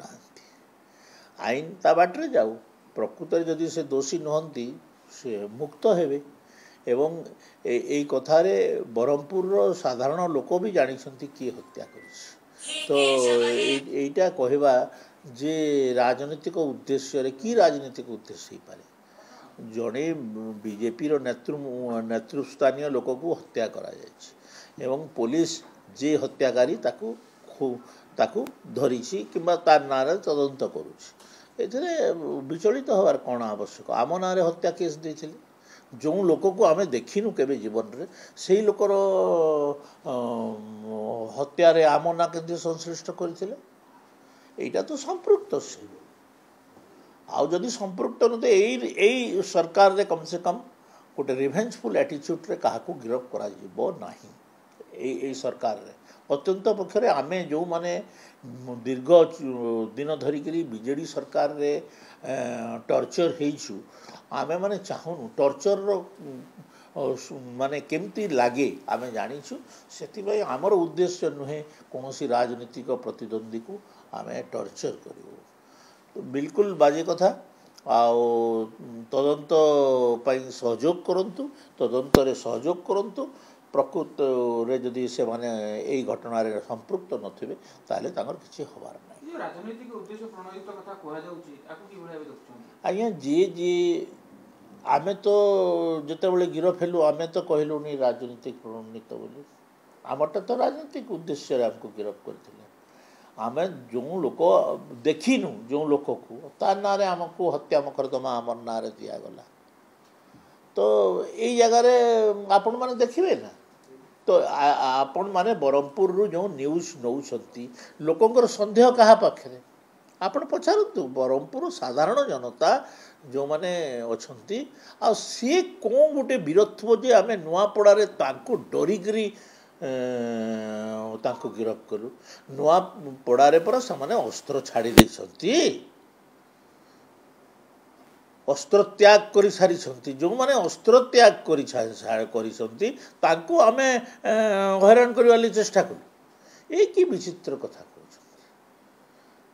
ନାହାନ୍ତି। ଆଇନ ତା ବାଟରେ ଯାଉ, ପ୍ରକୃତରେ ଯଦି ସେ ଦୋଷୀ ନୁହନ୍ତି ସେ ମୁକ୍ତ ହେବେ। ଏବଂ ଏଇ କଥାରେ ବ୍ରହ୍ମପୁରର ସାଧାରଣ ଲୋକ ବି ଜାଣିଛନ୍ତି କିଏ ହତ୍ୟା କରିଛି। ତ ଏଇଟା କହିବା ଯେ ରାଜନୈତିକ ଉଦ୍ଦେଶ୍ୟରେ, କି ରାଜନୈତିକ ଉଦ୍ଦେଶ୍ୟ ହେଇପାରେ? ଜଣେ ବିଜେପିର ନେତୃସ୍ଥାନୀୟ ଲୋକକୁ ହତ୍ୟା କରାଯାଇଛି ଏବଂ ପୋଲିସ ଯେ ହତ୍ୟାକାରୀ ତାକୁ ଧରିଛି କିମ୍ବା ତା ନାଁରେ ତଦନ୍ତ କରୁଛି। ଏଥିରେ ବିଚଳିତ ହେବାର କ'ଣ ଆବଶ୍ୟକ? ଆମ ନାଁରେ ହତ୍ୟା କେସ୍ ଦେଇଥିଲେ, ଯେଉଁ ଲୋକକୁ ଆମେ ଦେଖିନୁ କେବେ ଜୀବନରେ, ସେଇ ଲୋକର ହତ୍ୟାରେ ଆମ ନାଁ କେମିତି ସଂଶ୍ଳିଷ୍ଟ କରିଥିଲେ? ଏଇଟା ତ ସମ୍ପୃକ୍ତ। ସେ ଆଉ ଯଦି ସମ୍ପୃକ୍ତ ନଥାଏ, ଏଇ ସରକାରରେ କମ୍ ସେ କମ୍ ଗୋଟେ ରିଭେଞ୍ଜଫୁଲ୍ ଆଟିଚ୍ୟୁଡ଼ରେ କାହାକୁ ଗିରଫ କରାଯିବ ନାହିଁ। ଏଇ ସରକାରରେ ଅତ୍ୟନ୍ତ ପକ୍ଷରେ ଆମେ ଯେଉଁମାନେ ଦୀର୍ଘ ଦିନ ଧରିକରି ବିଜେଡ଼ି ସରକାରରେ ଟର୍ଚର ହେଇଛୁ, ଆମେମାନେ ଚାହୁଁନୁ ଟର୍ଚରର ମାନେ କେମିତି ଲାଗେ ଆମେ ଜାଣିଛୁ। ସେଥିପାଇଁ ଆମର ଉଦ୍ଦେଶ୍ୟ ନୁହେଁ କୌଣସି ରାଜନୈତିକ ପ୍ରତିଦ୍ୱନ୍ଦ୍ୱୀକୁ ଆମେ ଟର୍ଚର କରିବୁ। ବିଲକୁଲ ବାଜେ କଥା। ଆଉ ତଦନ୍ତ ପାଇଁ ସହଯୋଗ କରନ୍ତୁ, ତଦନ୍ତରେ ସହଯୋଗ କରନ୍ତୁ। ପ୍ରକୃତରେ ଯଦି ସେମାନେ ଏଇ ଘଟଣାରେ ସମ୍ପୃକ୍ତ ନଥିବେ ତାହେଲେ ତାଙ୍କର କିଛି ହେବାର ନାହିଁ। ଆଜ୍ଞା, ଯିଏ ଆମେ ତ ଯେତେବେଳେ ଗିରଫ ହେଲୁ ଆମେ ତ କହିଲୁନି ରାଜନୀତିକ ପ୍ରଣୋଦିତ ବୋଲି। ଆମରଟା ତ ରାଜନୈତିକ ଉଦ୍ଦେଶ୍ୟରେ ଆମକୁ ଗିରଫ କରିଥିଲେ। ଆମେ ଯେଉଁ ଲୋକ ଦେଖିନୁ, ଯେଉଁ ଲୋକକୁ, ତା ନାଁରେ ଆମକୁ ହତ୍ୟା ମକଦ୍ଦମା ଆମର ନାଁରେ ଦିଆଗଲା। ତ ଏଇ ଜାଗାରେ ଆପଣମାନେ ଦେଖିବେ ନା, ତ ଆପଣମାନେ ବ୍ରହ୍ମପୁରରୁ ଯେଉଁ ନ୍ୟୁଜ୍ ନେଉଛନ୍ତି, ଲୋକଙ୍କର ସନ୍ଦେହ କାହା ପାଖରେ ଆପଣ ପଚାରନ୍ତୁ। ବ୍ରହ୍ମପୁର ସାଧାରଣ ଜନତା ଯେଉଁମାନେ ଅଛନ୍ତି, ଆଉ ସିଏ କ'ଣ ଗୋଟେ ବୀରତ୍ୱ ଯେ ଆମେ ନୂଆପଡ଼ାରେ ତାଙ୍କୁ ଡରିକିରି ତାଙ୍କୁ ଗିରଫ କଲୁ। ନୂଆପଡ଼ାରେ ପରା ସେମାନେ ଅସ୍ତ୍ର ଛାଡ଼ି ଦେଇଛନ୍ତି, ଅସ୍ତ୍ର ତ୍ୟାଗ କରିସାରିଛନ୍ତି। ଯେଉଁମାନେ ଅସ୍ତ୍ର ତ୍ୟାଗ କରିଛନ୍ତି ତାଙ୍କୁ ଆମେ ହଇରାଣ କରିବା ଲାଗି ଚେଷ୍ଟା କଲୁ। ଏ କି ବିଚିତ୍ର କଥା କହୁଛନ୍ତି?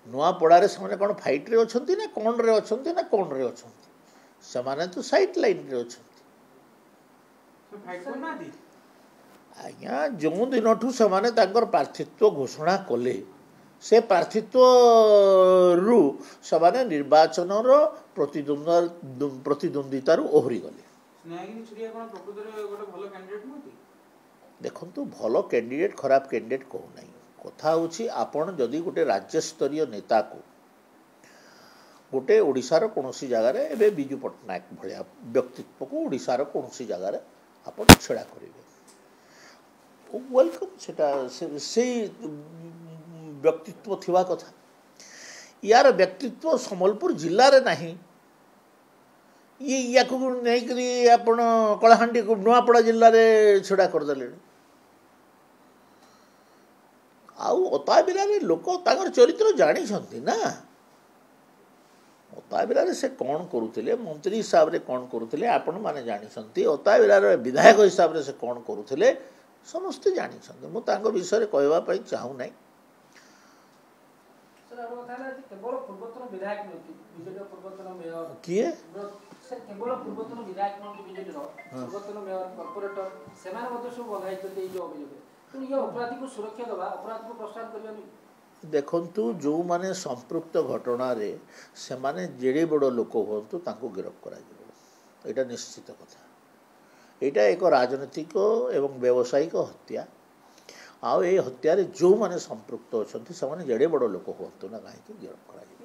ନୂଆପଡ଼ାରେ ସେମାନେ କ'ଣ ଫାଇଟ୍ରେ ଅଛନ୍ତି ନା କ'ଣରେ ଅଛନ୍ତି ନା କ'ଣରେ ଅଛନ୍ତି? ସେମାନେ ତ ସାଇଡ୍ ଲାଇନ୍ରେ ଅଛନ୍ତି। ଆଜ୍ଞା, ଯେଉଁ ଦିନଠୁ ସେମାନେ ତାଙ୍କର ପ୍ରାର୍ଥୀତ୍ୱ ଘୋଷଣା କଲେ, ସେ ପ୍ରାର୍ଥୀତ୍ୱରୁ ସେମାନେ ନିର୍ବାଚନର ପ୍ରତିଦ୍ୱନ୍ଦିତାରୁ ଓହରିଗଲେ। ଦେଖନ୍ତୁ, ଭଲ କ୍ୟାଣ୍ଡିଡେଟ୍ ଖରାପ କ୍ୟାଣ୍ଡିଡେଟ୍ କହୁନାହିଁ। କଥା ହେଉଛି, ଆପଣ ଯଦି ଗୋଟେ ରାଜ୍ୟସ୍ତରୀୟ ନେତାକୁ, ଗୋଟେ ଓଡ଼ିଶାର କୌଣସି ଜାଗାରେ, ଏବେ ବିଜୁ ପଟ୍ଟନାୟକ ଭଳିଆ ବ୍ୟକ୍ତିତ୍ୱକୁ ଓଡ଼ିଶାର କୌଣସି ଜାଗାରେ ଆପଣ ଛିଡ଼ା କରିବେ, ୱେଲକମ୍। ସେଟା ସେଇ ବ୍ୟକ୍ତିତ୍ୱ ଥିବା କଥା। ୟାର ବ୍ୟକ୍ତିତ୍ୱ ସମ୍ବଲପୁର ଜିଲ୍ଲାରେ ନାହିଁ। ୟାକୁ ନେଇକରି ଆପଣ କଳାହାଣ୍ଡିକୁ ନୂଆପଡ଼ା ଜିଲ୍ଲାରେ ଛିଡ଼ା କରିଦେଲେଣି। ଆଉ ଅତାବିରାରେ ଲୋକ ତାଙ୍କର ଚରିତ୍ର ଜାଣିଛନ୍ତି ନା। ଅତାବିରାରେ ସେ କ'ଣ କରୁଥିଲେ, ମନ୍ତ୍ରୀ ହିସାବରେ କ'ଣ କରୁଥିଲେ ଆପଣମାନେ ଜାଣିଛନ୍ତି। ଅତାବିରାର ବିଧାୟକ ହିସାବରେ ସେ କ'ଣ କରୁଥିଲେ ସମସ୍ତେ ଜାଣିଛନ୍ତି। ମୁଁ ତାଙ୍କ ବିଷୟରେ କହିବା ପାଇଁ ଚାହୁଁନାହିଁ। କିଏ? ଦେଖନ୍ତୁ, ଯେଉଁମାନେ ସମ୍ପୃକ୍ତ ଘଟଣାରେ ସେମାନେ ଯେଡ଼େ ବଡ଼ ଲୋକ ହୁଅନ୍ତୁ ତାଙ୍କୁ ଗିରଫ କରାଯିବ, ଏଇଟା ନିଶ୍ଚିତ କଥା। ଏଇଟା ଏକ ରାଜନୈତିକ ଏବଂ ବ୍ୟବସାୟିକ ହତ୍ୟା। ଆଉ ଏଇ ହତ୍ୟାରେ ଯେଉଁମାନେ ସମ୍ପୃକ୍ତ ଅଛନ୍ତି ସେମାନେ ଯେଡ଼େ ବଡ଼ ଲୋକ ହୁଅନ୍ତୁ ନା କାହିଁକି ଗିରଫ କରାଯିବ।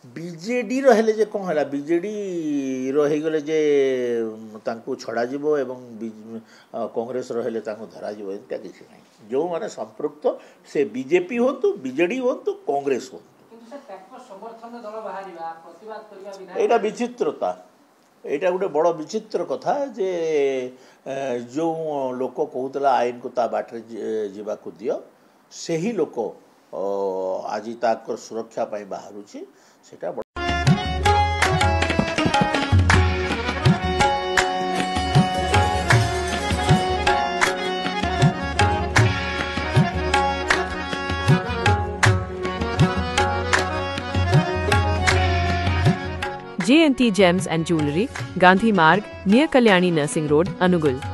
ବିଜେଡ଼ିର ହେଲେ ଯେ କ'ଣ ହେଲା, ବିଜେଡ଼ିର ହେଇଗଲେ ଯେ ତାଙ୍କୁ ଛଡ଼ାଯିବ ଏବଂ କଂଗ୍ରେସର ହେଲେ ତାଙ୍କୁ ଧରାଯିବ, ଏମିତିଆ କିଛି ନାହିଁ। ଯେଉଁମାନେ ସମ୍ପୃକ୍ତ, ସେ ବିଜେପି ହୁଅନ୍ତୁ, ବିଜେଡ଼ି ହୁଅନ୍ତୁ, କଂଗ୍ରେସ ହୁଅନ୍ତୁ, ଏଇଟା ବିଚିତ୍ରତା। ଏଇଟା ଗୋଟେ ବଡ଼ ବିଚିତ୍ର କଥା ଯେ ଯେଉଁ ଲୋକ କହୁଥିଲା ଆଇନକୁ ତା ବାଟରେ ଯିବାକୁ ଦିଅ, ସେହି ଲୋକ ଆଜି ତାଙ୍କର ସୁରକ୍ଷା ପାଇଁ ବାହାରୁଛି। ସେଟା JNT Gems and Jewelry, Gandhi Marg, near Kalyani Nursing Road, Anugal.